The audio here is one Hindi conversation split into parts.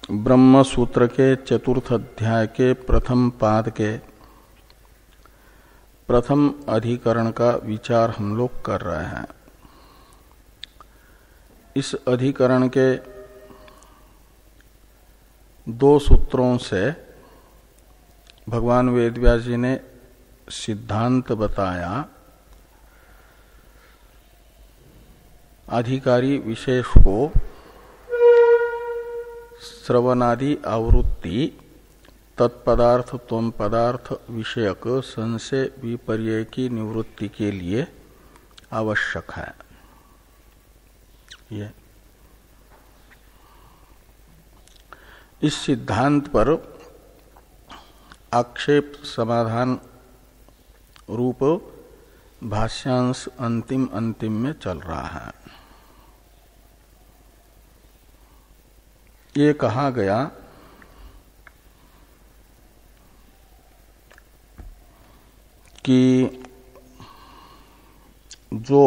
ब्रह्म सूत्र के चतुर्थ अध्याय के प्रथम पाद के प्रथम अधिकरण का विचार हम लोग कर रहे हैं। इस अधिकरण के दो सूत्रों से भगवान वेदव्यास जी ने सिद्धांत बताया। अधिकारी विशेष को श्रवणादि आवृत्ति तत्पदार्थ त्वम पदार्थ विषयक संशय विपर्यय की निवृत्ति के लिए आवश्यक है। ये इस सिद्धांत पर आक्षेप समाधान रूप भाष्यांश अंतिम में चल रहा है। ये कहा गया कि जो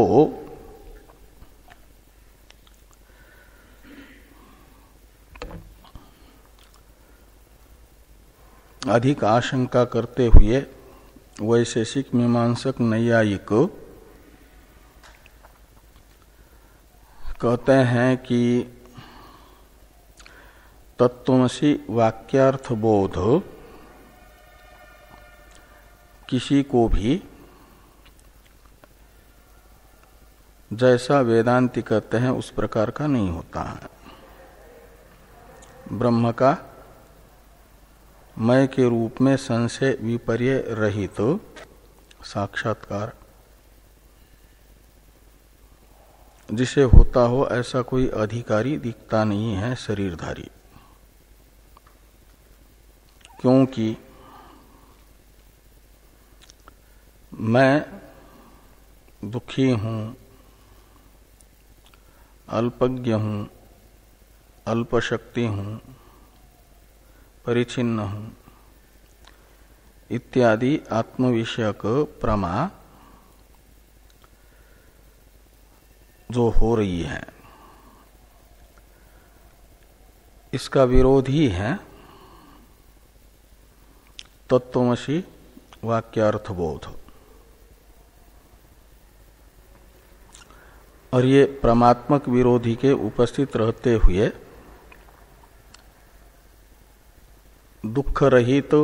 अधिक आशंका करते हुए वैशेषिक मीमांसक नैयायिक कहते हैं कि तत्त्वमसि वाक्यार्थ बोध किसी को भी जैसा वेदांती कहते हैं उस प्रकार का नहीं होता है। ब्रह्म का मय के रूप में संशय विपर्य रहित साक्षात्कार जिसे होता हो ऐसा कोई अधिकारी दिखता नहीं है शरीरधारी। क्योंकि मैं दुखी हूं, अल्पज्ञ हूं, अल्पशक्ति हूं, परिचिन्न हूं इत्यादि आत्मविषयक प्रमा जो हो रही है इसका विरोधी है तत्त्वमसि वाक्यार्थबोध। और ये परमात्मक विरोधी के उपस्थित रहते हुए दुख रहित तो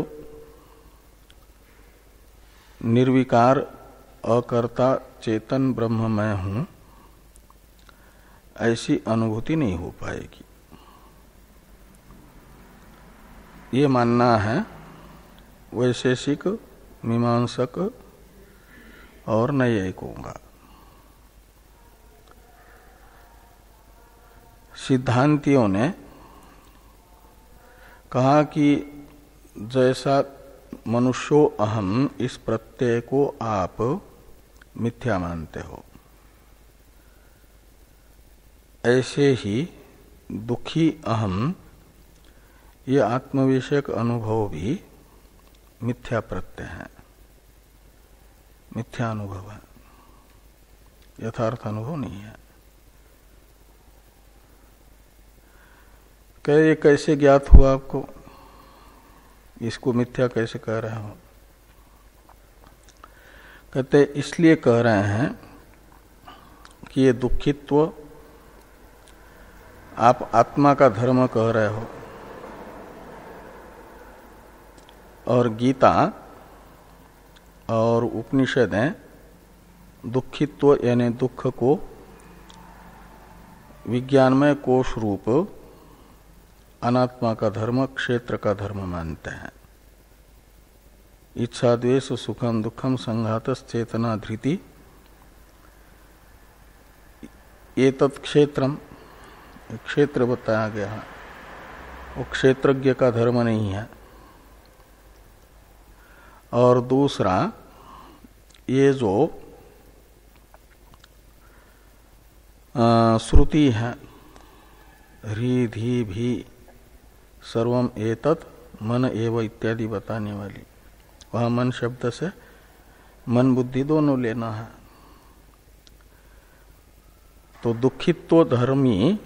निर्विकार अकर्ता चेतन ब्रह्म मैं हूं ऐसी अनुभूति नहीं हो पाएगी। ये मानना है वैशेषिक मीमांसक और नैयायिकों का। सिद्धांतियों ने कहा कि जैसा मनुष्यो अहम इस प्रत्यय को आप मिथ्या मानते हो ऐसे ही दुखी अहम ये आत्मविषयक अनुभव भी मिथ्या प्रत्यय है, मिथ्या अनुभव है, यथार्थ अनुभव नहीं है। ये कैसे ज्ञात हुआ आपको? इसको मिथ्या कैसे कह रहे हो? कहते इसलिए कह रहे हैं कि ये दुखित्व आप आत्मा का धर्म कह रहे हो और गीता और उपनिषदें दुखित्व यानी दुख को विज्ञानमय कोश रूप अनात्मा का धर्म क्षेत्र का धर्म मानते हैं। इच्छा द्वेष सुखम दुखम संघातस चेतना धृति एतत् क्षेत्रम क्षेत्र बताया गया है, वो क्षेत्रज्ञ का धर्म नहीं है। और दूसरा ये जो श्रुति है ह्री धी भी सर्वम एतत् मन एव इत्यादि बताने वाली, वह मन शब्द से मन बुद्धि दोनों लेना है। तो दुखित्व धर्मी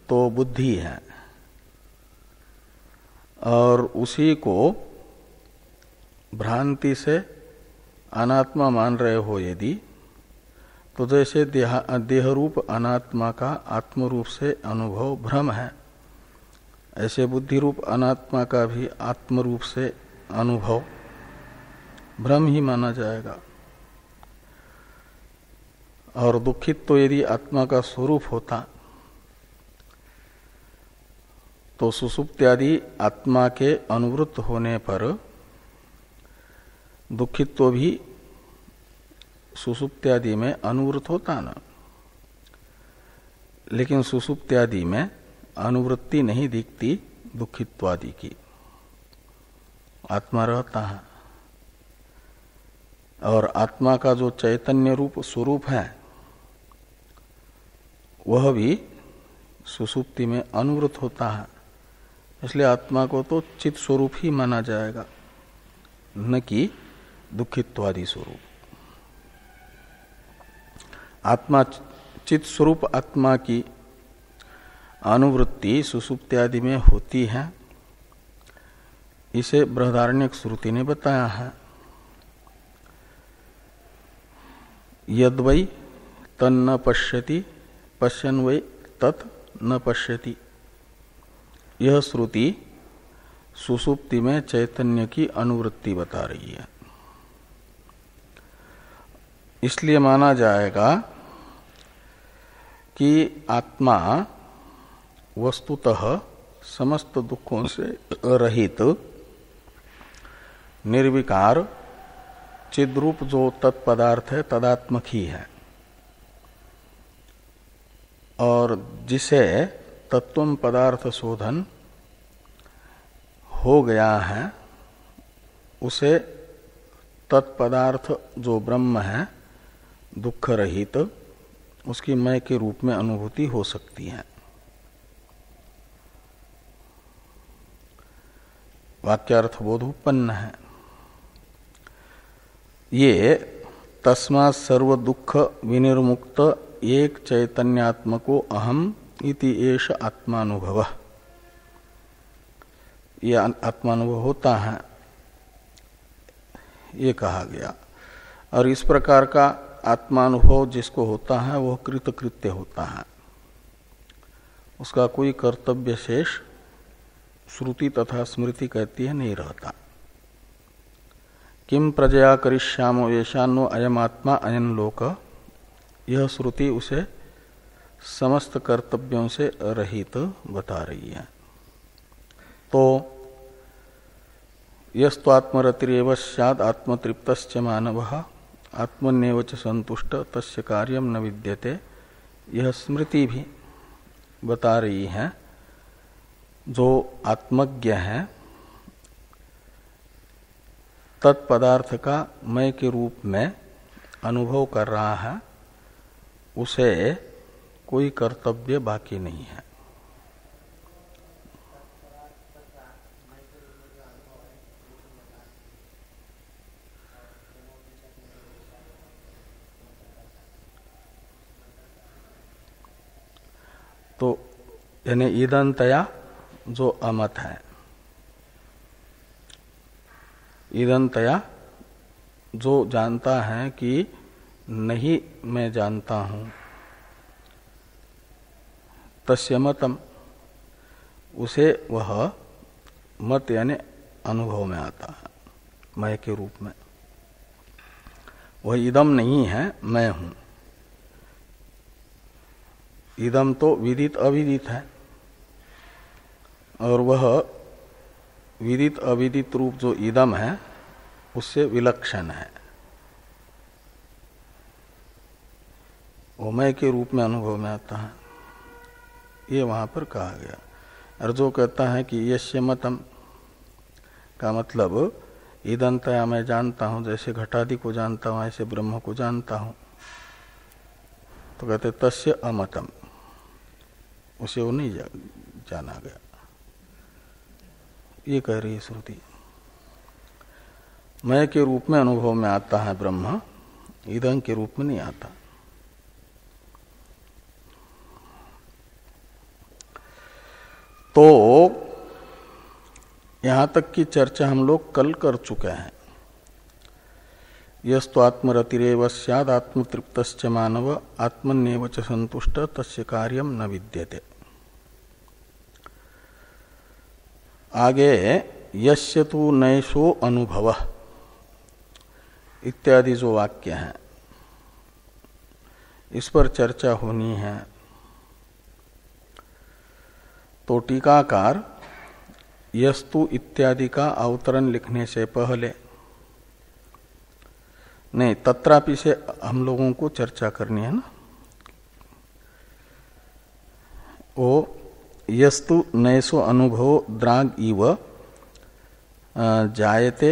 तो बुद्धि है और उसी को भ्रांति से अनात्मा मान रहे हो यदि, तो जैसे देह रूप अनात्मा का आत्म रूप से अनुभव भ्रम है, ऐसे बुद्धि रूप अनात्मा का भी आत्म रूप से अनुभव भ्रम ही माना जाएगा। और दुखित तो यदि आत्मा का स्वरूप होता तो सुसुप्त्यादि आत्मा के अनुवृत्त होने पर दुखित तो भी सुसुप्त्यादि में अनुवृत्त होता ना, लेकिन सुसुप्त्यादि में अनुवृत्ति नहीं दिखती दुखित्वादि की, आत्मा रहता है। और आत्मा का जो चैतन्य रूप स्वरूप है वह भी सुसुप्ति में अनुवृत्त होता है, इसलिए आत्मा को तो चित स्वरूप ही माना जाएगा, न कि दुखित्वादि स्वरूप। आत्मा चित स्वरूप आत्मा की अनुवृत्ति सुसुप्त्यादि में होती है, इसे बृहदारण्यक श्रुति ने बताया है। यद्वै तन्न पश्यति पश्यन् वै तत् न पश्यति, यह श्रुति सुसुप्ति में चैतन्य की अनुवृत्ति बता रही है। इसलिए माना जाएगा कि आत्मा वस्तुतः समस्त दुखों से रहित निर्विकार चिद्रूप जो तत्पदार्थ है तदात्मक ही है, और जिसे तत्वम पदार्थ शोधन हो गया है उसे तत्पदार्थ जो ब्रह्म है दुख रहित, उसकी मय के रूप में अनुभूति हो सकती है। वाक्यार्थ बोध उत्पन्न है। ये तस्मात् सर्व दुख विनिर्मुक्त एक चैतन्यात्मको अहम इति एष आत्मानुभव, ये आत्मानुभव होता है, ये कहा गया। और इस प्रकार का आत्मानुभव जिसको होता है वह कृतकृत्य होता है, उसका कोई कर्तव्य शेष श्रुति तथा स्मृति कहती है नहीं रहता। किम प्रजया करिष्यामो येषान्नो अयम आत्मा अयन लोक, यह श्रुति उसे समस्त कर्तव्यों से रहित बता रही है। तो यस्त्वात्मरतिरेव स्याद् आत्मतृप्तश्च मानवः आत्मन्येव च संतुष्ट तस्य कार्यम न विद्यते, यह स्मृति भी बता रही है। जो आत्मज्ञ है तत्पदार्थ का मय के रूप में अनुभव कर रहा है, उसे कोई कर्तव्य बाकी नहीं है। तो यानी ईदंतया जो अमत है, ईदंतया जो जानता है कि नहीं मैं जानता हूं, तस्य मतम, उसे वह मत यानी अनुभव में आता है मैं के रूप में। वह इदम नहीं है, मैं हूं। इदम तो विदित अविदित है, और वह विदित अविदित रूप जो इदम है उससे विलक्षण है, वो मैं के रूप में अनुभव में आता है, ये वहां पर कहा गया। और जो कहता है कि यस्य मतम का मतलब ईदंतया मैं जानता हूं, जैसे घटादि को जानता हूं ऐसे ब्रह्म को जानता हूं, तो कहते तस्य अमतम, उसे वो नहीं जाना गया, ये कह रही है श्रुति। मैं के रूप में अनुभव में आता है ब्रह्म, ईदं के रूप में नहीं आता। तो यहां तक की चर्चा हम लोग कल कर चुके हैं। यस्तु आत्मरतिरेव स्याद आत्मतृप्तश्च मानव आत्मन्येव च संतुष्ट तस्य कार्यम न विद्यते। आगे यस्य तु नैषो अनुभव इत्यादि जो वाक्य हैं इस पर चर्चा होनी है। तो टीकाकार यस्तु इत्यादि का अवतरण लिखने से पहले नहीं, तत्रापि से हम लोगों को चर्चा करनी है ना। वो यस्तु नैसो अनुभव द्राग इव जायते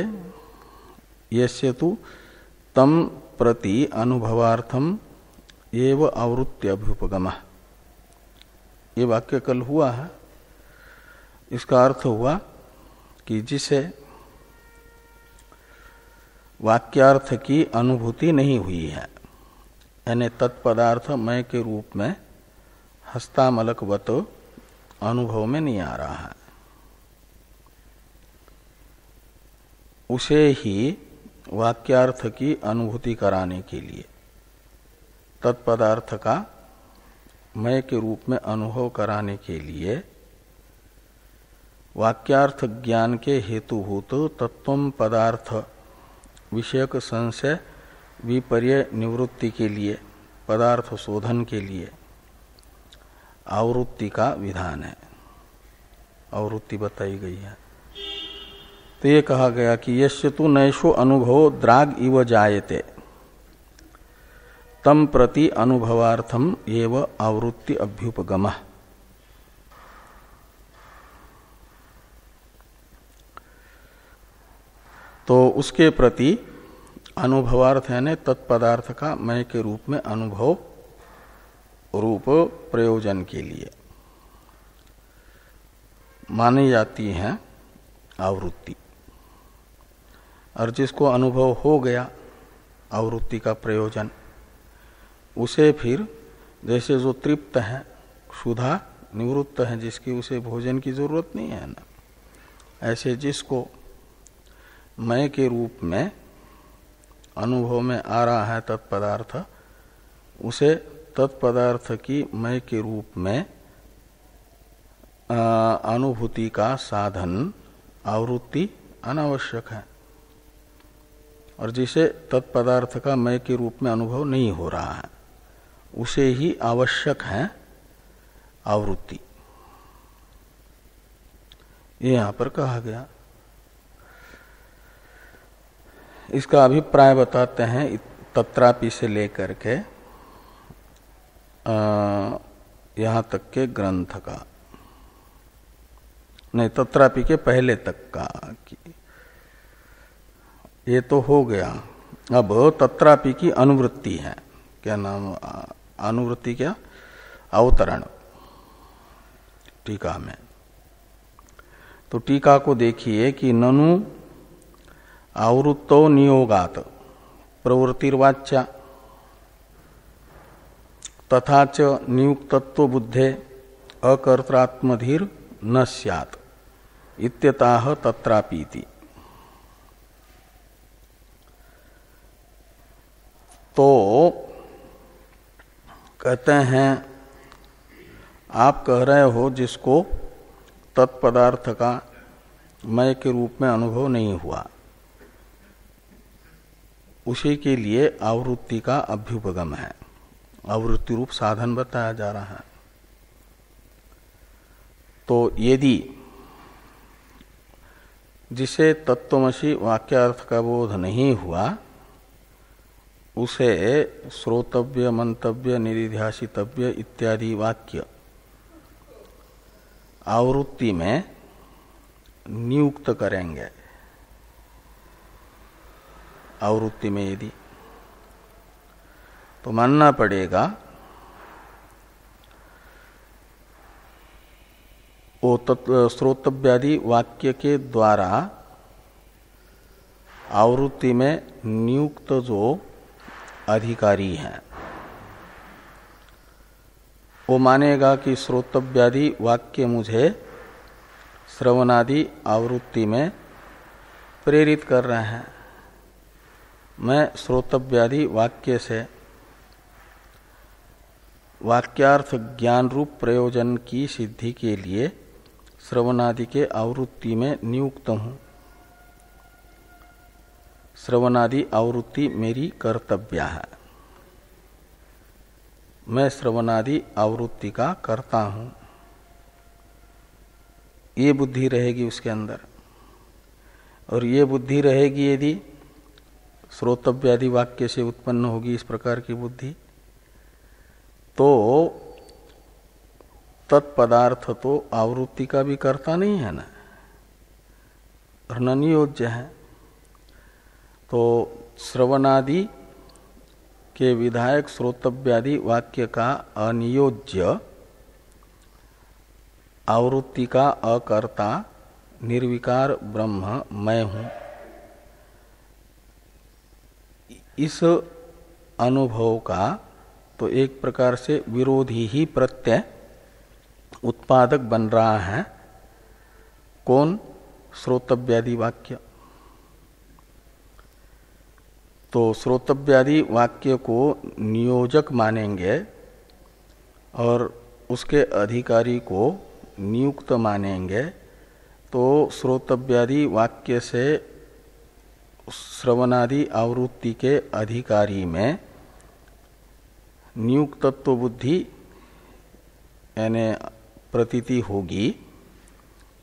यस्य तु तम प्रति अनुभवार्थम एव आवृत्ति अभ्युपगम। ये वाक्य कल हुआ है। इसका अर्थ हुआ कि जिसे वाक्यार्थ की अनुभूति नहीं हुई है, यानी तत्पदार्थ मय के रूप में हस्तामलकवत अनुभव में नहीं आ रहा है, उसे ही वाक्यार्थ की अनुभूति कराने के लिए तत्पदार्थ का मय के रूप में अनुभव कराने के लिए वाक्यार्थ ज्ञान के हेतुभूत तत्वम पदार्थ विषयक संशय विपर्य निवृत्ति के लिए, पदार्थ शोधन के लिए आवृत्ति का विधान है। आवृत्ति बताई गई है। तो ये कहा गया कि यस्य तु नैषो अनुभव द्राग इव जायते तम प्रति अनुभवार्थम एव आवृत्ति अभ्युपगम। तो उसके प्रति अनुभवार्थ यानी तत्पदार्थ का मय के रूप में अनुभव रूप प्रयोजन के लिए मानी जाती है आवृत्ति। और जिसको अनुभव हो गया आवृत्ति का प्रयोजन, उसे फिर जैसे जो तृप्त है, क्षुधा निवृत्त है जिसकी, उसे भोजन की जरूरत नहीं है ना, ऐसे जिसको मय के रूप में अनुभव में आ रहा है तत्पदार्थ, उसे तत्पदार्थ की मय के रूप में अनुभूति का साधन आवृत्ति अनावश्यक है। और जिसे तत्पदार्थ का मय के रूप में अनुभव नहीं हो रहा है, उसे ही आवश्यक है आवृत्ति। ये यहां पर कहा गया। इसका अभिप्राय बताते हैं तत्रापि से लेकर के यहां तक के ग्रंथ का, नहीं तत्रापि के पहले तक का। ये तो हो गया। अब तत्रापि की अनुवृत्ति है, क्या नाम अनुवृत्ति, क्या अवतरण टीका में। तो टीका को देखिए कि ननु आवृत्तो नियोगात प्रवृत्तिर्वाच्या तथा च नियुक्तत्व बुद्धे अकर्त्रात्मधीर न स्यात् इत्यतः तत्रापीति। तो कहते हैं आप कह रहे हो जिसको तत्पदार्थ का मय के रूप में अनुभव नहीं हुआ, उसी के लिए आवृत्ति का अभ्युपगम है, आवृत्ति रूप साधन बताया जा रहा है। तो यदि जिसे तत्वमसि वाक्यार्थ का बोध नहीं हुआ, उसे श्रोतव्य, मंतव्य, निरिध्यासितव्य इत्यादि वाक्य आवृत्ति में नियुक्त करेंगे, आवृत्ति में यदि, तो मानना पड़ेगा वो श्रोतव्यादि वाक्य के द्वारा आवृत्ति में नियुक्त जो अधिकारी हैं, वो मानेगा कि श्रोतव्यादि वाक्य मुझे श्रवणादि आवृत्ति में प्रेरित कर रहे हैं। मैं श्रोतव्यादि वाक्य से वाक्यार्थ ज्ञान रूप प्रयोजन की सिद्धि के लिए श्रवणादि के आवृत्ति में नियुक्त हूं। श्रवणादि आवृत्ति मेरी कर्तव्य है। मैं श्रवणादि आवृत्ति का करता हूं, ये बुद्धि रहेगी उसके अंदर। और ये बुद्धि रहेगी यदि श्रोतव्यादि वाक्य से उत्पन्न होगी इस प्रकार की बुद्धि, तो तत्पदार्थ तो आवृत्ति का भी कर्ता नहीं है ना, और न नियोज्य है। तो श्रवणादि के विधायक श्रोतव्यादि वाक्य का अनियोज्य, आवृत्ति का अकर्ता निर्विकार ब्रह्म मैं हूं। इस अनुभव का तो एक प्रकार से विरोधी ही प्रत्यय उत्पादक बन रहा है। कौन? श्रोतव्यादि वाक्य। तो श्रोतव्यादि वाक्य को नियोजक मानेंगे और उसके अधिकारी को नियुक्त मानेंगे, तो श्रोतव्यादि वाक्य से श्रवणादि आवृत्ति के अधिकारी में नियुक्तत्व बुद्धि यानी प्रतीति होगी,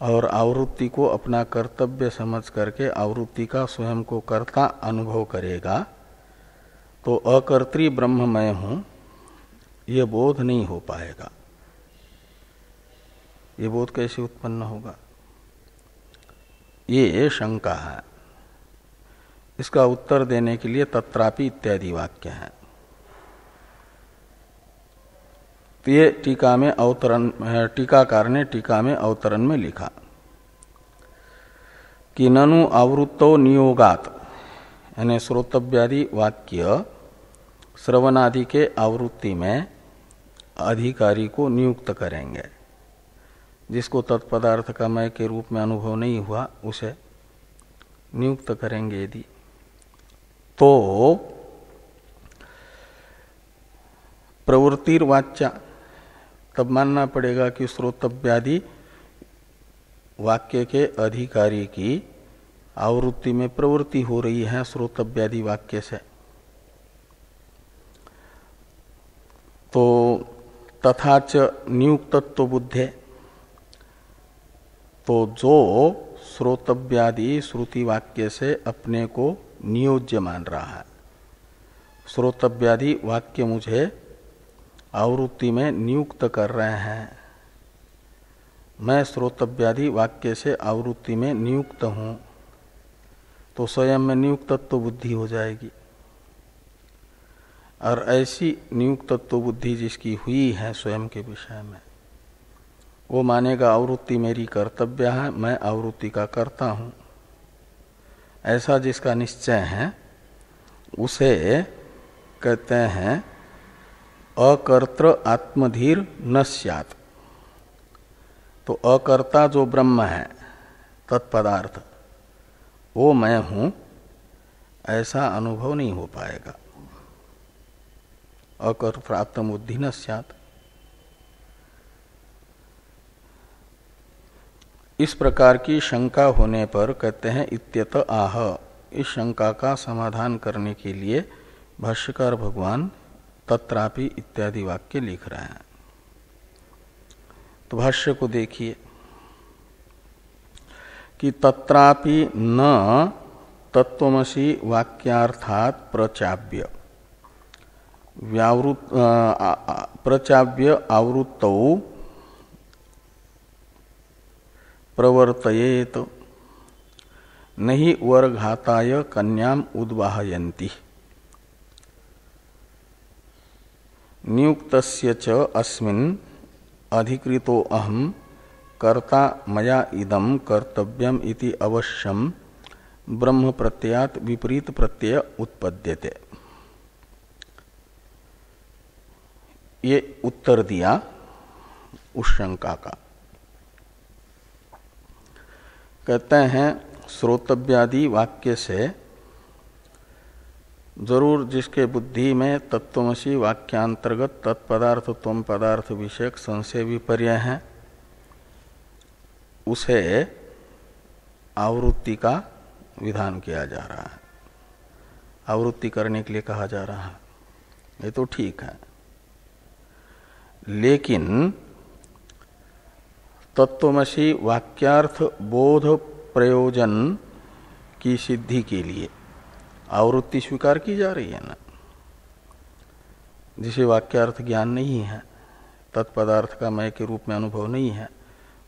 और आवृत्ति को अपना कर्तव्य समझ करके आवृत्ति का स्वयं को कर्ता अनुभव करेगा। तो अकर्त्री ब्रह्म मैं हूं, ये बोध नहीं हो पाएगा। ये बोध कैसे उत्पन्न होगा? ये शंका है। इसका उत्तर देने के लिए तत्रापि इत्यादि वाक्य है। तो ये टीका में अवतरण, टीकाकार ने टीका में अवतरण में लिखा कि ननु आवृत्तो नियोगात, यानी श्रोतव्यादि वाक्य श्रवणादि के आवृत्ति में अधिकारी को नियुक्त करेंगे। जिसको तत्पदार्थ का मय के रूप में अनुभव नहीं हुआ उसे नियुक्त करेंगे यदि, तो प्रवृत्तिर्वाच्या, तब मानना पड़ेगा कि श्रोतव्यादि वाक्य के अधिकारी की आवृत्ति में प्रवृत्ति हो रही है श्रोतव्यादि वाक्य से। तो तथा च नियुक्तत्व बुद्धे, तो जो श्रोतव्यादि श्रुति वाक्य से अपने को नियोज्य मान रहा है, श्रोतव्यादि वाक्य मुझे आवृत्ति में नियुक्त कर रहे हैं, मैं श्रोतव्यादि वाक्य से आवृत्ति में नियुक्त हूं, तो स्वयं में नियुक्तत्व बुद्धि हो जाएगी। और ऐसी नियुक्तत्व बुद्धि जिसकी हुई है स्वयं के विषय में, वो मानेगा आवृत्ति मेरी कर्तव्य है, मैं आवृत्ति का करता हूं। ऐसा जिसका निश्चय है उसे कहते हैं अकर्तृ आत्मधीर न स्यात्। तो अकर्ता जो ब्रह्म है तत्पदार्थ, वो मैं हूं, ऐसा अनुभव नहीं हो पाएगा। अकर्तृ आत्मबुद्धि न स्यात्। इस प्रकार की शंका होने पर कहते हैं इत्यत आह। इस शंका का समाधान करने के लिए भाष्यकार भगवान तत्रापि इत्यादि वाक्य लिख रहे हैं। तो भाष्य को देखिए कि तत्रापि न तत्वमसि वाक्यार्थात प्रचाव्य प्रचाव्य आवृत्तौ प्रवर्तयेत नहि वर्घाताय कन्याम उद्वाहयन्ति नियुक्तस्य च अस्मिन् अधिकृतो अहम् कर्ता मया इदं कर्तव्यम इति अवश्यम ब्रह्म प्रत्ययात विपरीत प्रत्यय उत्पद्यते। ये उत्तर दिया उस शंका का। कहते हैं श्रोतव्यादि वाक्य से जरूर जिसके बुद्धि में तत्वमसी वाक्यांतर्गत तत्पदार्थ त्वम पदार्थ विषयक संशय विपर्य है, उसे आवृत्ति का विधान किया जा रहा है, आवृत्ति करने के लिए कहा जा रहा है। ये तो ठीक है, लेकिन तत्वमसी वाक्यार्थ बोध प्रयोजन की सिद्धि के लिए आवृत्ति स्वीकार की जा रही है ना। जिसे वाक्यार्थ ज्ञान नहीं है, तत्पदार्थ का मय के रूप में अनुभव नहीं है,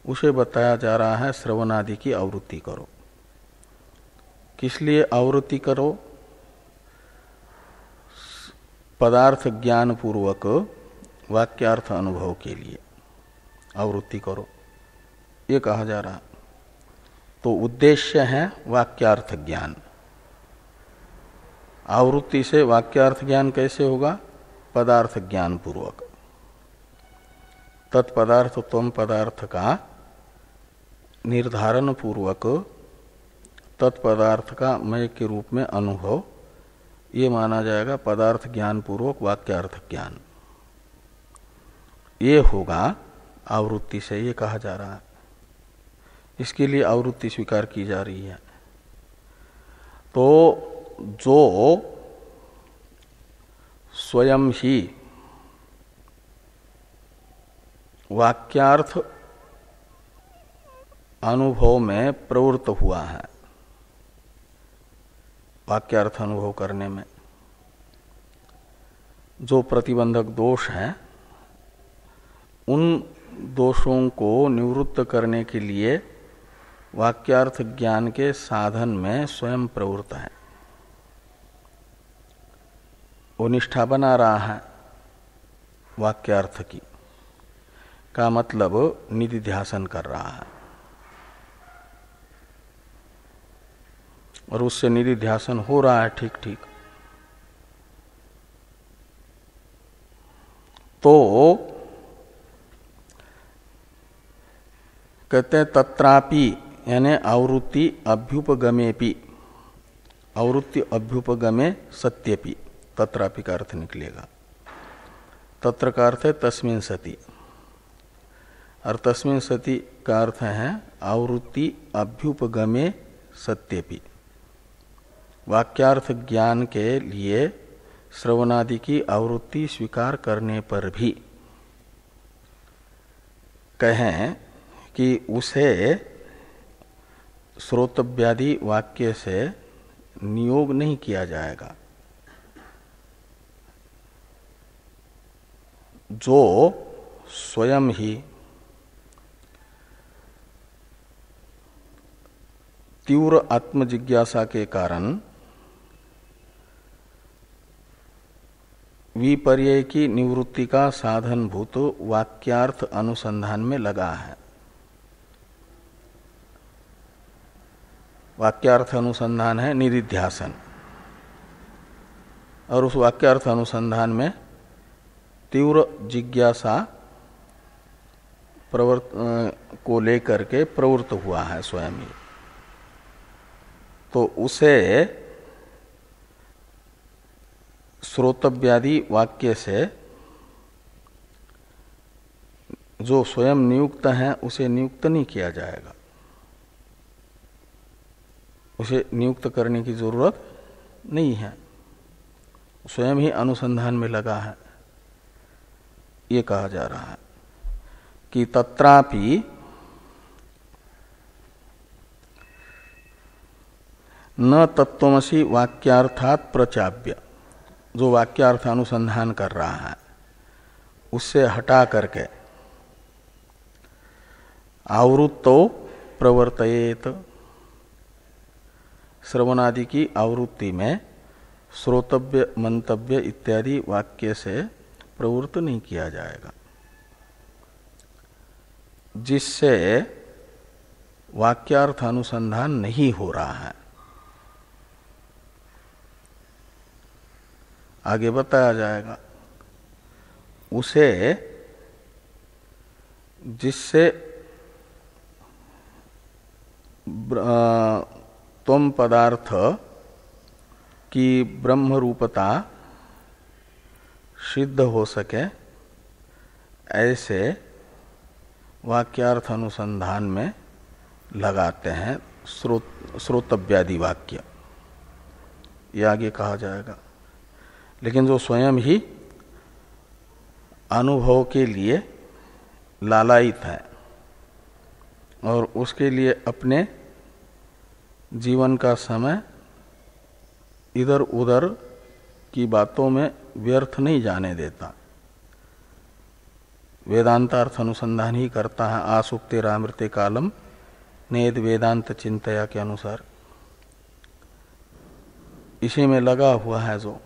उसे बताया जा रहा है श्रवणादि की आवृत्ति करो। किस लिए आवृत्ति करो? पदार्थ ज्ञान पूर्वक वाक्यार्थ अनुभव के लिए आवृत्ति करो, ये कहा जा रहा। तो उद्देश्य है वाक्यार्थ ज्ञान। आवृत्ति से वाक्यार्थ ज्ञान कैसे होगा? पदार्थ ज्ञान पूर्वक। तत्पदार्थ त्वम पदार्थ का निर्धारण पूर्वक तत्पदार्थ का मय के रूप में अनुभव, ये माना जाएगा पदार्थ ज्ञान पूर्वक वाक्यार्थ ज्ञान। ये होगा आवृत्ति से, ये कहा जा रहा है। इसके लिए आवृत्ति स्वीकार की जा रही है। तो जो स्वयं ही वाक्यार्थ अनुभव में प्रवृत्त हुआ है, वाक्यार्थ अनुभव करने में जो प्रतिबंधक दोष हैं, उन दोषों को निवृत्त करने के लिए वाक्यार्थ ज्ञान के साधन में स्वयं प्रवृत्त है। वो निष्ठा बना रहा है वाक्यार्थ की, का मतलब निधिध्यासन कर रहा है, और उससे निधिध्यासन हो रहा है ठीक ठीक। तो कहते हैं तत्रापि यानी आवृत्ति अभ्युपगमेपि, आवृत्ति अभ्युपगमे सत्यपि, तत्रापि का अर्थ निकलेगा। तत्र का अर्थ है तस्मिन् सति, और तस्मिन् सति का अर्थ है आवृत्ति अभ्युपगमे सत्यपि। वाक्यार्थ ज्ञान के लिए श्रवणादि की आवृत्ति स्वीकार करने पर भी कहें कि उसे श्रोतव्यादि वाक्य से नियोग नहीं किया जाएगा। जो स्वयं ही तीव्र आत्मजिज्ञासा के कारण विपर्यय की निवृत्ति का साधनभूत वाक्यार्थ अनुसंधान में लगा है। वाक्यार्थ अनुसंधान है निधिध्यासन, और उस वाक्यार्थ अनुसंधान में तीव्र जिज्ञासा को लेकर के प्रवृत्त हुआ है स्वयं ही। तो उसे श्रोतव्यादि वाक्य से जो स्वयं नियुक्त है उसे नियुक्त नहीं किया जाएगा, उसे नियुक्त करने की जरूरत नहीं है, स्वयं ही अनुसंधान में लगा है। ये कहा जा रहा है कि तत्रापि न तत्वमसि वाक्यार्थात प्रचाव्य, जो वाक्यार्थ अनुसंधान कर रहा है उससे हटा करके आवृत्तो प्रवर्तयेत, श्रवणादि की आवृत्ति में श्रोतव्य मंतव्य इत्यादि वाक्य से प्रवृत्त नहीं किया जाएगा, जिससे वाक्यार्थ अनुसंधान नहीं हो रहा है। आगे बताया जाएगा उसे, जिससे त्वम पदार्थ की ब्रह्म रूपता सिद्ध हो सके ऐसे वाक्यार्थ अनुसंधान में लगाते हैं श्रोतव्यादि वाक्य, ये आगे कहा जाएगा। लेकिन जो स्वयं ही अनुभव के लिए लालायित है और उसके लिए अपने जीवन का समय इधर उधर की बातों में व्यर्थ नहीं जाने देता, वेदांतार्थ अनुसंधान ही करता है। आसुक्ते रामृते कालम नेद वेदांत चिंतया के अनुसार इसी में लगा हुआ है, जो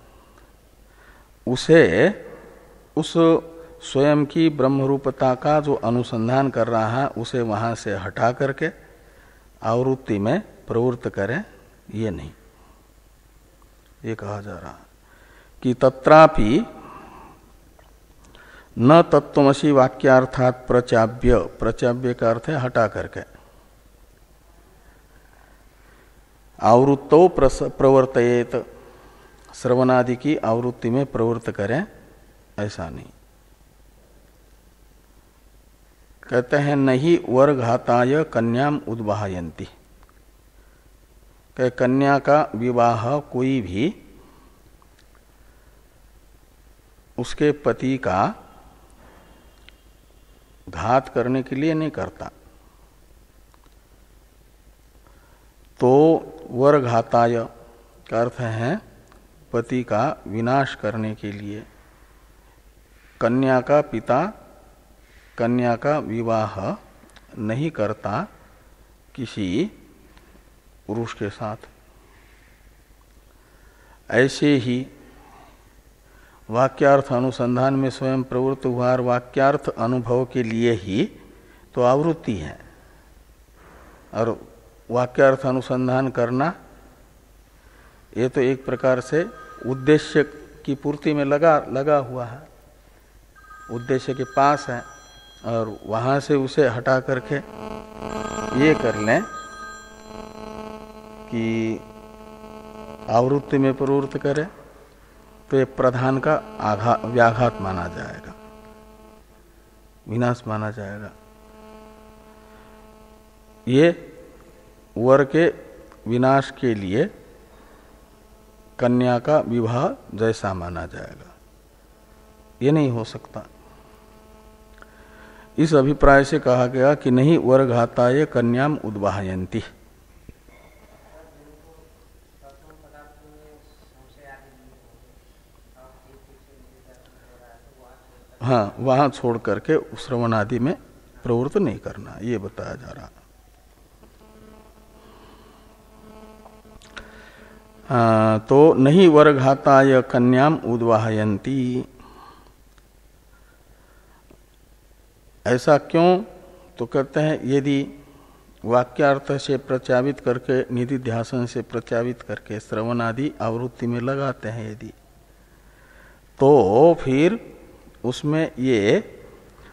उसे उस स्वयं की ब्रह्मरूपता का जो अनुसंधान कर रहा है उसे वहां से हटा करके आवृत्ति में प्रवृत्त करें, ये नहीं। ये कहा जा रहा है कि तत्रापि न तत्वमसि वाक्यार्थात प्रचाव्य, प्रचाव्य का अर्थ है हटा करके, आवृत्तो प्रवर्तयेत, श्रवणादि की आवृत्ति में प्रवृत्त करें, ऐसा नहीं। कहते हैं नहीं वरघाताय कन्याम उद्वाहयन्ति, कि कन्या का विवाह कोई भी उसके पति का घात करने के लिए नहीं करता। तो वरघाताय का अर्थ है पति का विनाश करने के लिए। कन्या का पिता कन्या का विवाह नहीं करता किसी पुरुष के साथ। ऐसे ही वाक्यार्थ अनुसंधान में स्वयं प्रवृत्त हुआ और वाक्यार्थ अनुभव के लिए ही तो आवृत्ति है, और वाक्यार्थ अनुसंधान करना ये तो एक प्रकार से उद्देश्य की पूर्ति में लगा हुआ है, उद्देश्य के पास है, और वहां से उसे हटा करके ये कर लें कि आवृत्ति में प्रवृत्त करे, तो ये प्रधान का व्याघात माना जाएगा, विनाश माना जाएगा। ये वर के विनाश के लिए कन्या का विवाह जैसा माना जाएगा, ये नहीं हो सकता। इस अभिप्राय से कहा गया कि नहीं वरघाताय कन्याम उद्वाहयन्ति। हाँ, वहां छोड़ करके श्रवण आदि में प्रवृत्त नहीं करना, ये बताया जा रहा। तो नहीं वरघाताय कन्याम उद्वाहयन्ति, ऐसा क्यों? तो कहते हैं यदि वाक्यार्थ से प्रचावित करके निधिध्यासन से प्रचावित करके श्रवण आदि आवृत्ति में लगाते हैं यदि, तो फिर उसमें ये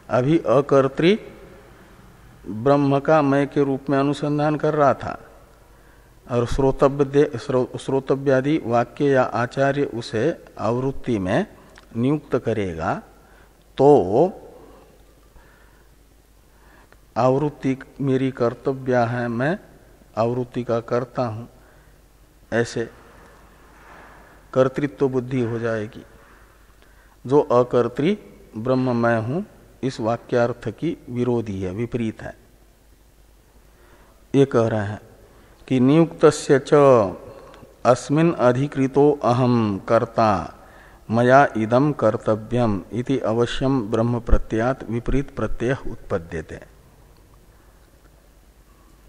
अभी अकर्तृ ब्रह्म का मय के रूप में अनुसंधान कर रहा था, और श्रोतव्यादि वाक्य या आचार्य उसे आवृत्ति में नियुक्त करेगा, तो आवृत्ति मेरी कर्तव्य है, मैं आवृत्ति का करता हूं, ऐसे कर्तृत्व बुद्धि हो जाएगी। जो अकर्तृ ब्रह्म मैं हूं इस वाक्यार्थ की विरोधी है, विपरीत है। ये कह रहे हैं कि नियुक्तस्य च अस्मिन् अधिकृतो अहम कर्ता मया इदम कर्तव्यम इति अवश्यम ब्रह्म प्रत्ययात विपरीत प्रत्यय उत्पद्यते।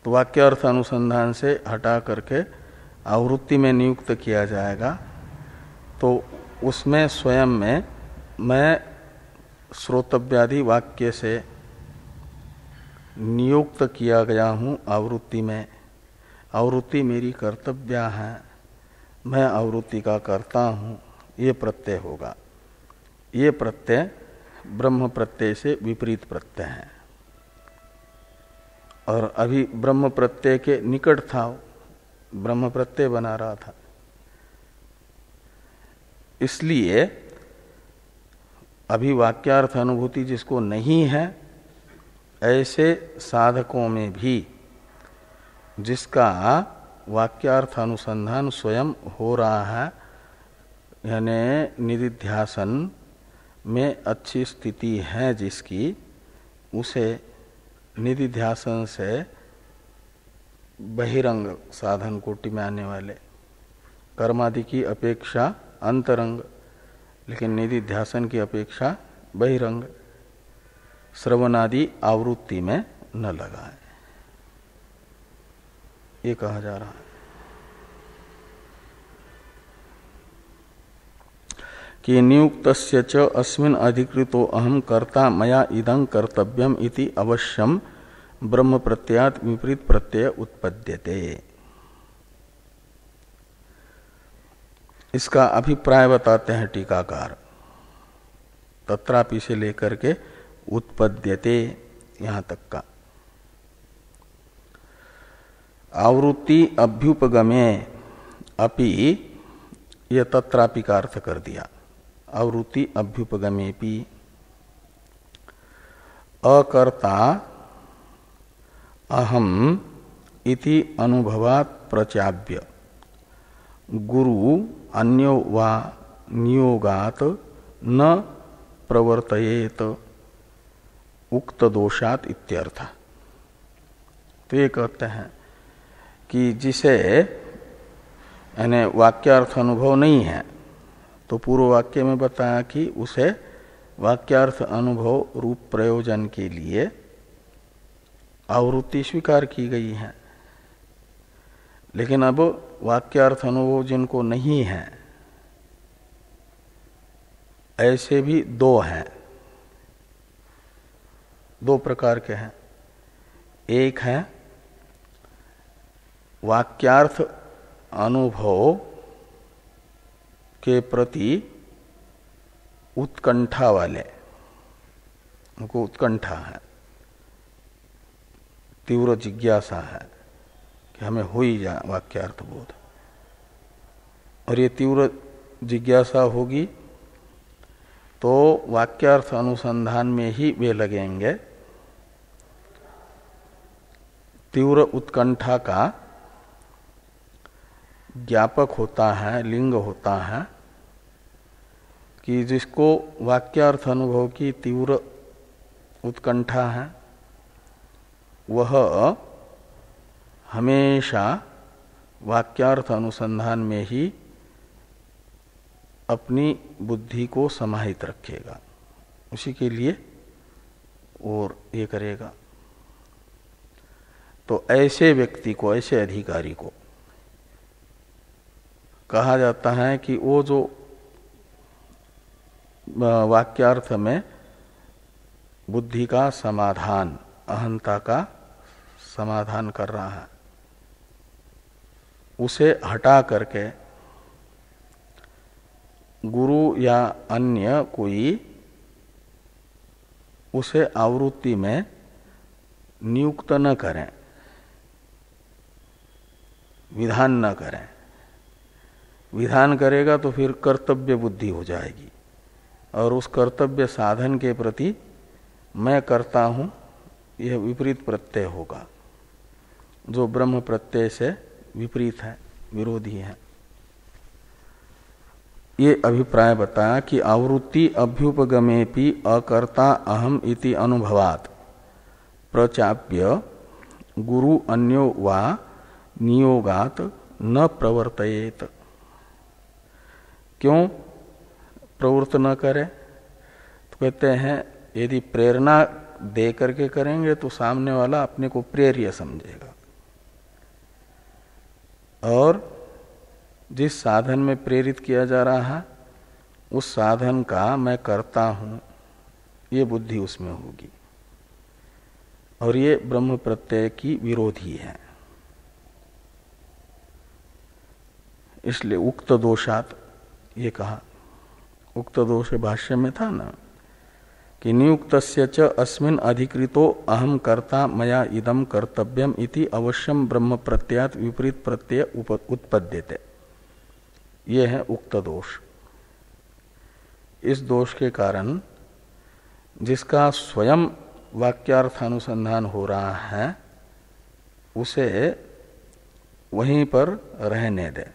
तो वाक्यार्थ अनुसंधान से हटा करके आवृत्ति में नियुक्त किया जाएगा, तो उसमें स्वयं में मैं श्रोतव्यादि वाक्य से नियुक्त किया गया हूँ आवृत्ति में, आवृत्ति मेरी कर्तव्य है, मैं आवृत्ति का करता हूँ, ये प्रत्यय होगा। ये प्रत्यय ब्रह्म प्रत्यय से विपरीत प्रत्यय है। और अभी ब्रह्म प्रत्यय के निकट था, ब्रह्म प्रत्यय बना रहा था। इसलिए अभी वाक्यार्थ अनुभूति जिसको नहीं है, ऐसे साधकों में भी जिसका वाक्यार्थ अनुसंधान स्वयं हो रहा है, यानी निधिध्यासन में अच्छी स्थिति है जिसकी, उसे निधिध्यासन से बहिरंग साधन कोटि में आने वाले कर्मादि की अपेक्षा अंतरंग, लेकिन निधिध्यासन की अपेक्षा बहिरंग श्रवणादि आवृत्ति में न लगाए, ये कहा जा रहा है। कि नियुक्तस्य च अस्मिन् अधिकृतो अहम कर्ता मया इदं कर्तव्यम इति अवश्यम ब्रह्म प्रत्ययात् विपरीत प्रत्यय उत्पद्यते। इसका अभिप्राय बताते हैं टीकाकार, तत्रापि से लेकर के उत्पद्यते यहां तक का। आवृत्ति अभ्युपगमे अपि, यह तत्रापि का अर्थ कर दिया। आवृत्ति अभ्युपगमेपि अकर्ता अहम इति अनुभवात् प्रचाव्य गुरु अन्यो वा नियोगात न प्रवर्तयेत उक्त दोषात इत्यर्थ। तो ये कहते हैं कि जिसे यानी वाक्यार्थ अनुभव नहीं है, तो पूर्व वाक्य में बताया कि उसे वाक्यार्थ अनुभव रूप प्रयोजन के लिए आवृत्ति स्वीकार की गई है। लेकिन अब वाक्यार्थ अनुभव जिनको नहीं है, ऐसे भी दो हैं, दो प्रकार के हैं। एक है वाक्यार्थ अनुभव के प्रति उत्कंठा वाले, उनको उत्कंठा है, तीव्र जिज्ञासा है कि हमें हो ही जाए वाक्यार्थ बोध, और ये तीव्र जिज्ञासा होगी तो वाक्यार्थ अनुसंधान में ही वे लगेंगे। तीव्र उत्कंठा का ज्ञापक होता है, लिंग होता है कि जिसको वाक्यार्थ अनुभव की तीव्र उत्कंठा है, वह हमेशा वाक्यार्थ अनुसंधान में ही अपनी बुद्धि को समाहित रखेगा, उसी के लिए और ये करेगा। तो ऐसे व्यक्ति को, ऐसे अधिकारी को कहा जाता है कि वो जो वाक्यार्थ में बुद्धि का समाधान, अहंता का समाधान कर रहा है, उसे हटा करके गुरु या अन्य कोई उसे आवृत्ति में नियुक्त न करें, विधान न करें। विधान करेगा तो फिर कर्तव्य बुद्धि हो जाएगी, और उस कर्तव्य साधन के प्रति मैं करता हूं, यह विपरीत प्रत्यय होगा, जो ब्रह्म प्रत्यय से विपरीत है, विरोधी है। ये अभिप्राय बताया कि आवृत्ति अभ्युपगमेपि अकर्ता अहम इति अनुभवात् प्रचाप्य गुरु अन्यो वा नियोगात न प्रवर्तयेत। क्यों प्रवृत्त न करे? तो कहते हैं यदि प्रेरणा दे करके करेंगे तो सामने वाला अपने को प्रेर्य समझेगा, और जिस साधन में प्रेरित किया जा रहा है उस साधन का मैं करता हूं, ये बुद्धि उसमें होगी, और ये ब्रह्म प्रत्यय की विरोधी है। इसलिए उक्त दोषात ये कहा, उक्त दोष भाष्य में था ना कि नियुक्तस्य च अस्मिन् अधिकृतो अहम कर्ता मया इदम कर्तव्यम इति अवश्यम ब्रह्म प्रत्ययात विपरीत प्रत्यय उत्पद्यते। ये है उक्त दोष। इस दोष के कारण जिसका स्वयं वाक्यार्थ अनुसंधान हो रहा है उसे वहीं पर रहने दे,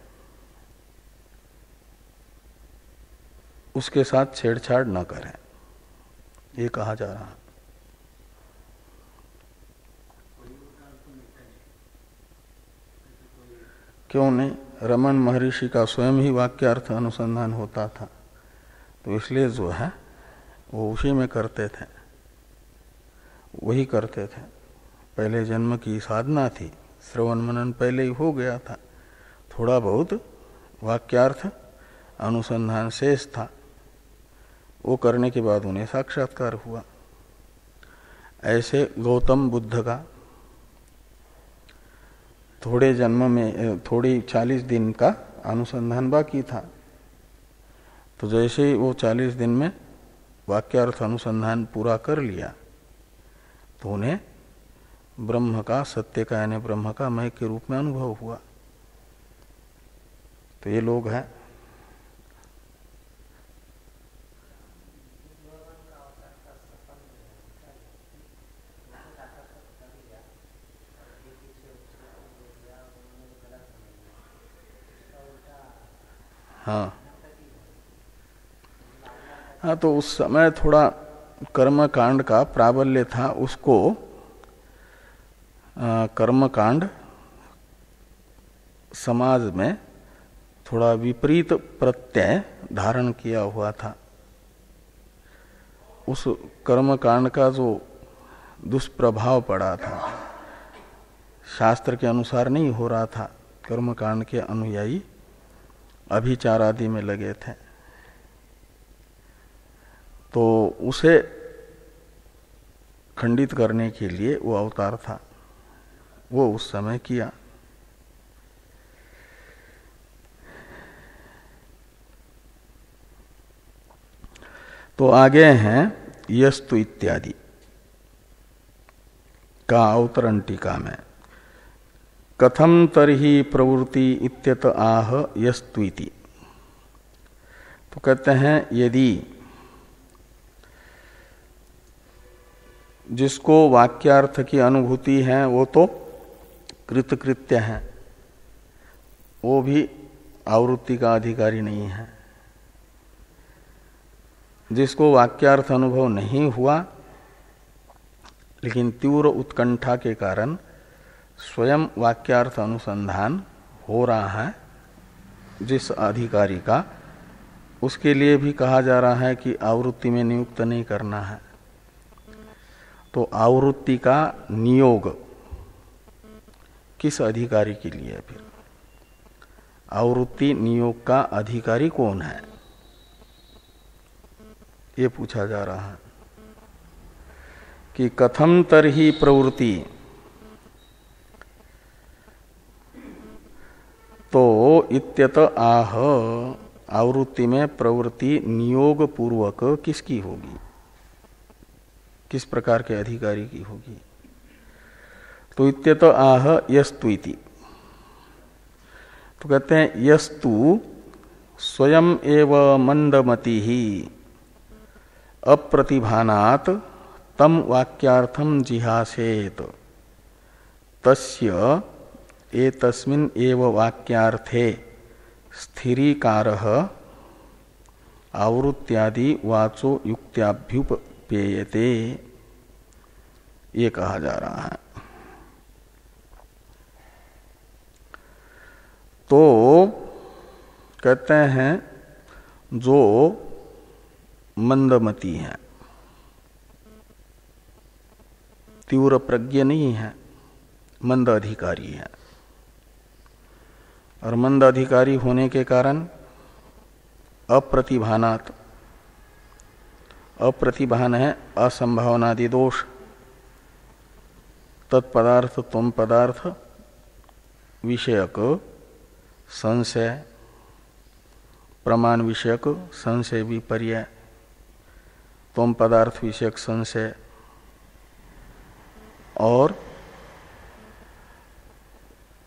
उसके साथ छेड़छाड़ न करें, ये कहा जा रहा है। क्यों नहीं? रमन महर्षि का स्वयं ही वाक्यार्थ अनुसंधान होता था, तो इसलिए जो है वो उसी में करते थे, वही करते थे। पहले जन्म की साधना थी, श्रवण मनन पहले ही हो गया था, थोड़ा बहुत वाक्यार्थ अनुसंधान शेष था, वो करने के बाद उन्हें साक्षात्कार हुआ। ऐसे गौतम बुद्ध का थोड़े जन्म में थोड़ी 40 दिन का अनुसंधान बाकी था, तो जैसे ही वो 40 दिन में वाक्यार्थ अनुसंधान पूरा कर लिया तो उन्हें ब्रह्म का, सत्य का यानी ब्रह्म का मय के रूप में अनुभव हुआ। तो ये लोग हैं। हाँ हाँ, तो उस समय थोड़ा कर्म कांड का प्राबल्य था, उसको कर्म कांड समाज में थोड़ा विपरीत प्रत्यय धारण किया हुआ था। उस कर्म कांड का जो दुष्प्रभाव पड़ा था, शास्त्र के अनुसार नहीं हो रहा था, कर्म कांड के अनुयायी अभिचार आदि में लगे थे, तो उसे खंडित करने के लिए वो अवतार था, वो उस समय किया। तो आगे हैं यस्तु इत्यादि का अवतरण टीका में, कथम तरहि प्रवृत्ति इत्यत आह यस्तुइति। तो कहते हैं यदि जिसको वाक्यार्थ की अनुभूति है वो तो कृतकृत्य है, वो भी आवृत्ति का अधिकारी नहीं है। जिसको वाक्यार्थ अनुभव नहीं हुआ लेकिन तीव्र उत्कंठा के कारण स्वयं वाक्यार्थ अनुसंधान हो रहा है जिस अधिकारी का, उसके लिए भी कहा जा रहा है कि आवृत्ति में नियुक्त नहीं करना है। तो आवृत्ति का नियोग किस अधिकारी के लिए? फिर आवृत्ति नियोग का अधिकारी कौन है, ये पूछा जा रहा है कि कथम तरहि प्रवृत्ति। तो इत्यत आह, आवृत्ति में प्रवृत्ति नियोग पूर्वक किसकी होगी, किस प्रकार के अधिकारी की होगी? तो इत्यत आह यस्तुइति। तो कहते हैं यस्तु स्वयं एव मंदमति ही अप्रतिभानात् तम वाक्यार्थम जिहासेत तस्य एतस्मिन् एव वाक्यार्थे स्थिरीकारः आवृत्त्यादि वाचो युक्त्याभ्युपेयते, ये कहा जा रहा है। तो कहते हैं जो मंदमती है, तीव्र प्रज्ञ नहीं है, मंद अधिकारी है, और मंद अधिकारी होने के कारण अप्रतिभानात्, अप्रतिभान है असंभावनादि दोष, तत्पदार्थ त्वम पदार्थ विषयक संशय, प्रमाण विषयक संशय विपर्य, त्वम पदार्थ विषयक संशय और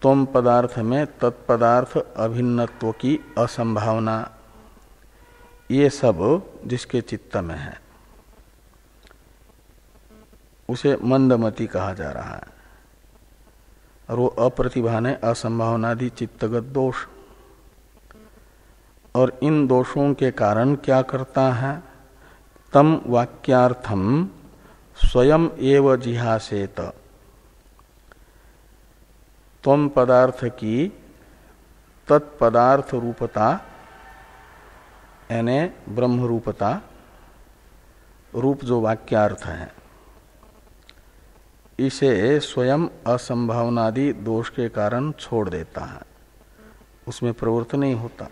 त्वम पदार्थ में तत्पदार्थ अभिन्नत्व की असंभावना, ये सब जिसके चित्त में है उसे मंदमति कहा जा रहा है। और वो अप्रतिभान है, असंभावनादि चित्तगत दोष। और इन दोषों के कारण क्या करता है? तम वाक्यार्थम स्वयं एव जिहासेत। त्वम पदार्थ की तत्पदार्थ रूपता यानी ब्रह्म रूपता रूप जो वाक्यार्थ है, इसे स्वयं असंभावनादि दोष के कारण छोड़ देता है, उसमें प्रवृत्त नहीं होता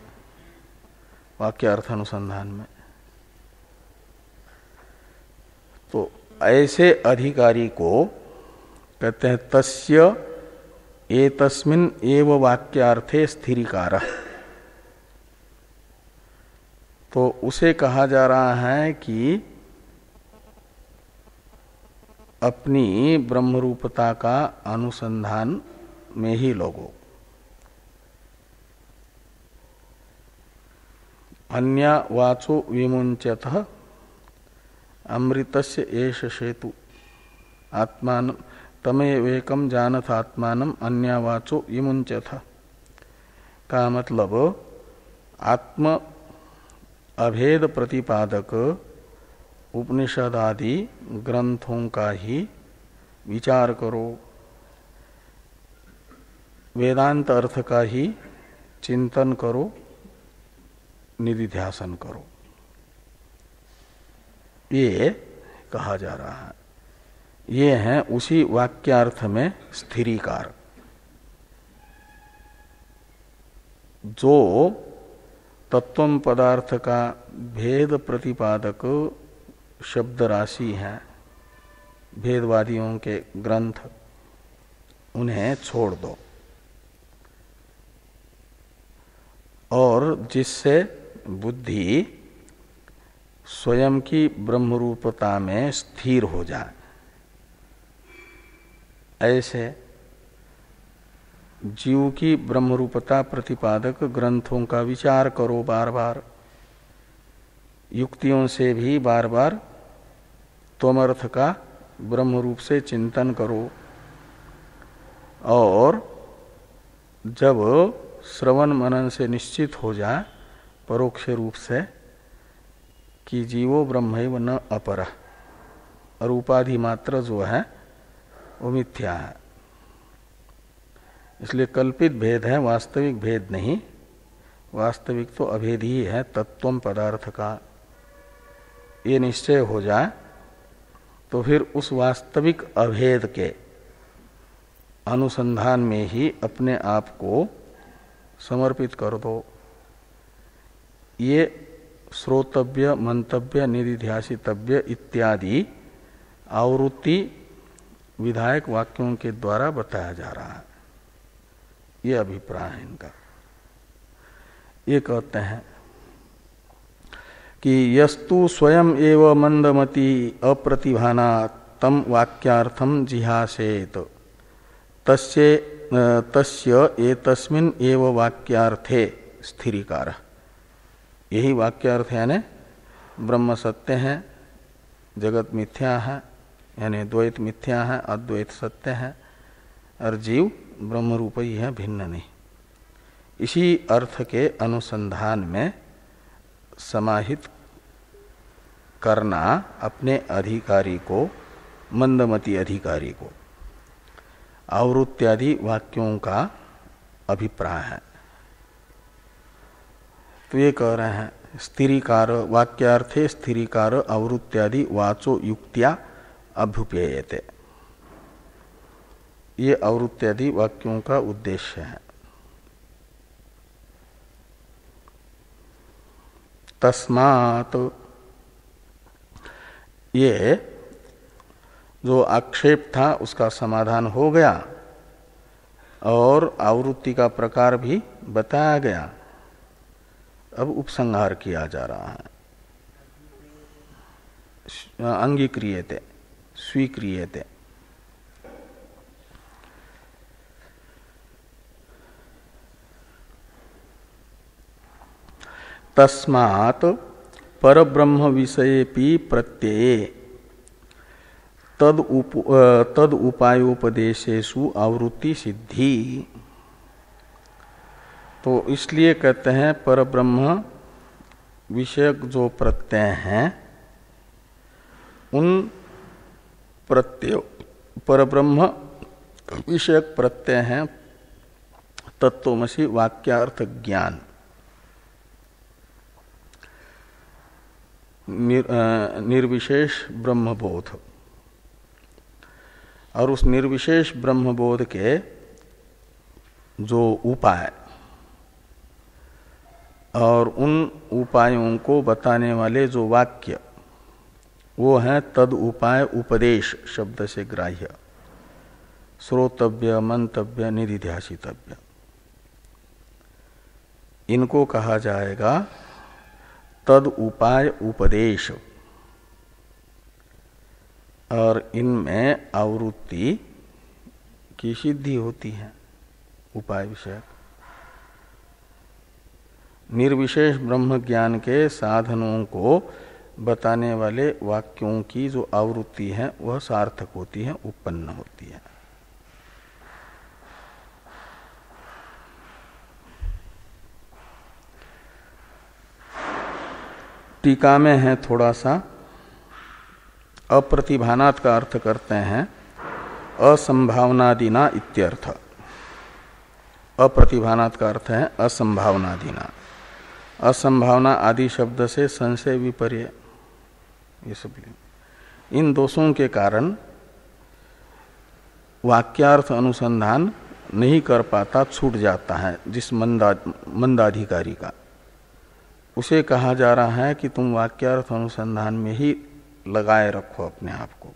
वाक्यार्थ अनुसंधान में। तो ऐसे अधिकारी को कहते हैं तस्य एतस्मिन् एव वाक्यार्थे स्थिरीकारः। तो उसे कहा जा रहा है कि अपनी ब्रह्मरूपता का अनुसंधान में ही लोगों अन्या वाचो विमुंचतः अमृतस्य एष सेतु आत्मान तमेवेकम जानथ आत्मानम अन्या वाचो विमुंचतः का मतलब आत्म अभेद प्रतिपादक उपनिषद आदि ग्रंथों का ही विचार करो, वेदांत अर्थ का ही चिंतन करो, निधिध्यासन करो, ये कहा जा रहा है। ये है उसी वाक्यार्थ में स्थिरीकार, जो तत्वम पदार्थ का भेद प्रतिपादक शब्द राशि है, भेदवादियों के ग्रंथ, उन्हें छोड़ दो और जिससे बुद्धि स्वयं की ब्रह्मरूपता में स्थिर हो जाए, ऐसे जीव की ब्रह्मरूपता प्रतिपादक ग्रंथों का विचार करो बार बार, युक्तियों से भी बार बार त्वमर्थ का ब्रह्म रूप से चिंतन करो। और जब श्रवण मनन से निश्चित हो जाए परोक्ष रूप से कि जीवो ब्रह्मैव न अपरः, और उपाधि मात्र जो है वो मिथ्या है, इसलिए कल्पित भेद है, वास्तविक भेद नहीं। वास्तविक तो अभेद ही है तत्वम पदार्थ का, ये निश्चय हो जाए तो फिर उस वास्तविक अभेद के अनुसंधान में ही अपने आप को समर्पित कर दो। ये श्रोतव्य, मंतव्य, निधिध्यासितव्य इत्यादि आवृत्ति विधायक वाक्यों के द्वारा बताया जा रहा है, ये अभिप्राय है इनका। ये कहते हैं कि यस्तु स्वयं एव मंदमति अप्रतिभाना तम वाक्यार्थम जिहासेत तस्य एतस्मिन् एव वाक्यार्थे स्थिरीकार। यही वाक्यार्थ यानी ब्रह्म सत्य है, जगत मिथ्या है, यानी द्वैत मिथ्या है, अद्वैत सत्य है, और जीव ब्रह्म रूप ही है, भिन्न नहीं। इसी अर्थ के अनुसंधान में समाहित करना अपने अधिकारी को, मंदमति अधिकारी को, आवृत्त्यादि वाक्यों का अभिप्राय है। तो ये कह रहे हैं स्थिरीकार वाक्यार्थे स्थिरीकार आवृत्त्यादि वाचो युक्त्या अभ्युपेयते, ये आवृत्त्यादि वाक्यों का उद्देश्य है। तस्मात् ये जो आक्षेप था उसका समाधान हो गया और आवृत्ति का प्रकार भी बताया गया। अब उपसंहार किया जा रहा है। अंगीक्रियते स्वीक्रियते। तस्मात् परब्रह्म विषयेपि प्रत्यये तद उपायोपदेशेषु आवृत्ति सिद्धि। तो इसलिए कहते हैं परब्रह्म विषयक जो प्रत्यय हैं उन प्रत्यय परब्रह्म विषयक प्रत्यय हैं तत्वमसि वाक्यार्थ ज्ञान, निर्विशेष ब्रह्मबोध, और उस निर्विशेष ब्रह्मबोध के जो उपाय और उन उपायों को बताने वाले जो वाक्य वो हैं तद उपाय उपदेश शब्द से ग्राह्य, श्रोतव्य, मंतव्य, निधिध्यासितव्य। इनको कहा जाएगा तद उपाय उपदेश, और इनमें आवृत्ति की सिद्धि होती है उपाय विषयक। निर्विशेष ब्रह्म ज्ञान के साधनों को बताने वाले वाक्यों की जो आवृत्ति है वह सार्थक होती है, उत्पन्न होती है। टीका में है थोड़ा सा, अप्रतिभानात् का अर्थ करते हैं असंभावनादिना इत्यर्थ। अप्रतिभानात् का अर्थ है असंभावनादिना। असंभावना आदि शब्द से संशय, विपर्य, ये सब इन दोषों के कारण वाक्यार्थ अनुसंधान नहीं कर पाता, छूट जाता है जिस मंदाधिकारी का। उसे कहा जा रहा है कि तुम वाक्यार्थ अनुसंधान में ही लगाए रखो अपने आप को।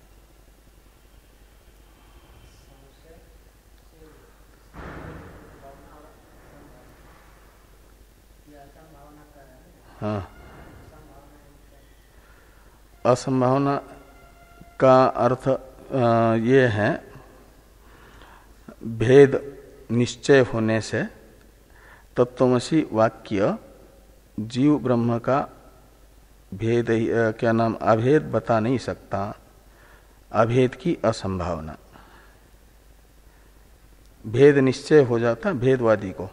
हाँ, असंभावना का अर्थ ये है भेद निश्चय होने से तत्वमसि वाक्य जीव ब्रह्म का भेद क्या नाम अभेद बता नहीं सकता, अभेद की असंभावना। भेद निश्चय हो जाता भेदवादी को।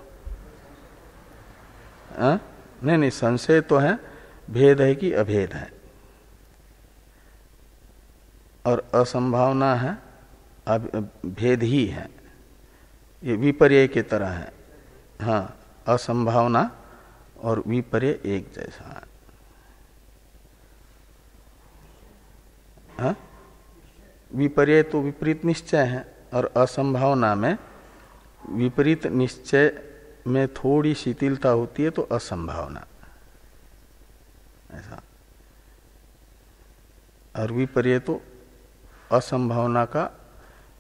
नहीं, संशय तो है, भेद है कि अभेद है, और असंभावना है भेद ही है। ये विपर्य की तरह है। हाँ, असंभावना और विपर्य एक जैसा है। हाँ? विपर्य तो विपरीत निश्चय है, और असंभावना में विपरीत निश्चय में थोड़ी शिथिलता होती है तो असंभावना ऐसा, और विपर्य तो असंभावना का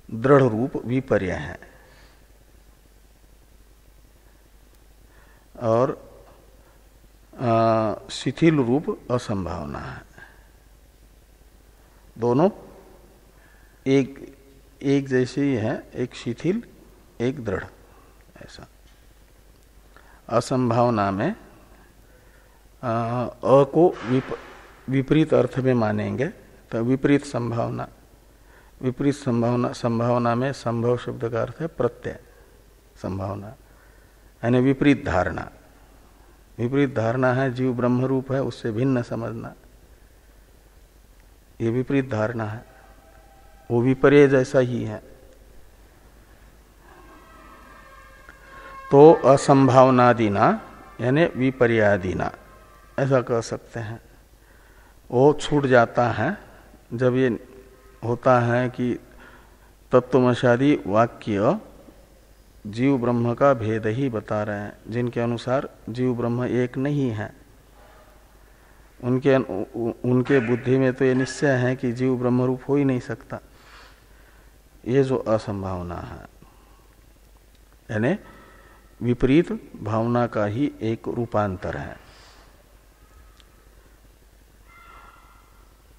दृढ़ रूप विपर्य है, और शिथिल रूप असंभावना है। दोनों एक जैसे ही है, एक शिथिल एक दृढ़ ऐसा। असंभावना में अ को विपरीत अर्थ में मानेंगे तो विपरीत संभावना। विपरीत संभावना में संभव शब्द का अर्थ है प्रत्यय संभावना, यानी विपरीत धारणा। विपरीत धारणा है जीव ब्रह्म रूप है, उससे भिन्न समझना, ये विपरीत धारणा है। वो विपर्य जैसा ही है। तो असंभावनादिना यानी विपर्यादिना ऐसा कह सकते हैं। वो छूट जाता है जब ये होता है कि तत्वमशादी वाक्य जीव ब्रह्म का भेद ही बता रहे हैं, जिनके अनुसार जीव ब्रह्म एक नहीं है। उनके बुद्धि में तो ये निश्चय है कि जीव ब्रह्म रूप हो ही नहीं सकता। ये जो असंभावना है यानी विपरीत भावना का ही एक रूपांतर है।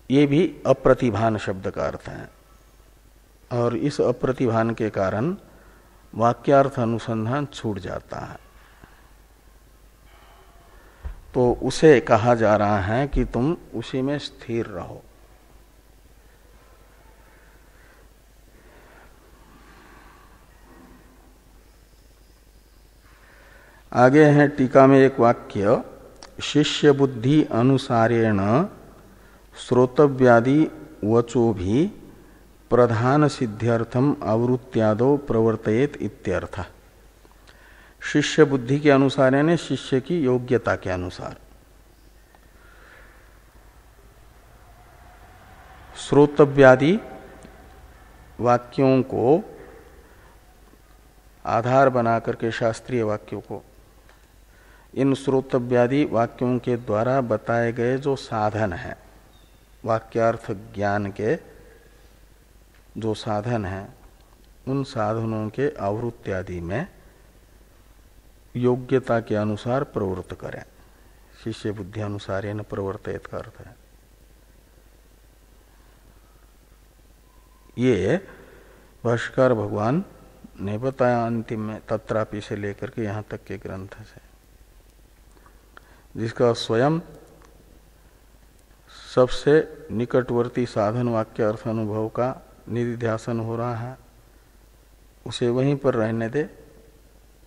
ये भी अप्रतिभान शब्द का अर्थ है। और इस अप्रतिभान के कारण वाक्यार्थ अनुसंधान छूट जाता है। तो उसे कहा जा रहा है कि तुम उसी में स्थिर रहो। आगे है टीका में एक वाक्य, शिष्य बुद्धि अनुसारेण श्रोतव्यादि वचो भी प्रधान सिद्ध्यर्थम आवृत्त्यादो प्रवर्तयेत इत्यर्थ। शिष्य बुद्धि के अनुसार यानी शिष्य की योग्यता के अनुसार श्रोतव्यादि वाक्यों को आधार बना करके, शास्त्रीय वाक्यों को, इन श्रोतव्यादि वाक्यों के द्वारा बताए गए जो साधन हैं, वाक्यार्थ ज्ञान के जो साधन हैं, उन साधनों के आवृत्त्यादि में योग्यता के अनुसार प्रवृत्त करें। शिष्य बुद्धि अनुसार न प्रवर्तित का अर्थ है। ये भाष्यकार भगवान ने बताया अंतिम में, तत्रापि से लेकर के यहाँ तक के ग्रंथ से, जिसका स्वयं सबसे निकटवर्ती साधन वाक्य अर्थ अनुभव का निधिध्यासन हो रहा है, उसे वहीं पर रहने दे,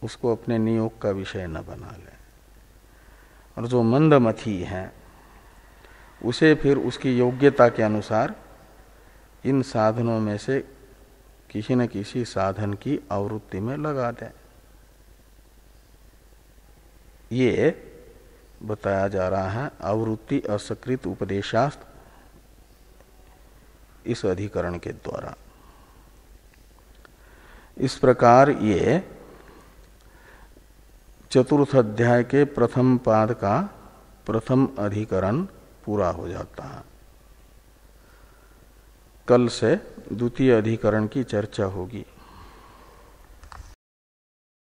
उसको अपने नियोग का विषय न बना ले। और जो मंदमथी है उसे फिर उसकी योग्यता के अनुसार इन साधनों में से किसी न किसी साधन की आवृत्ति में लगा दे। ये बताया जा रहा है आवृत्ति असकृत उपदेशास्त्र इस अधिकरण के द्वारा। इस प्रकार ये चतुर्थ अध्याय के प्रथम पाद का प्रथम अधिकरण पूरा हो जाता है। कल से द्वितीय अधिकरण की चर्चा होगी।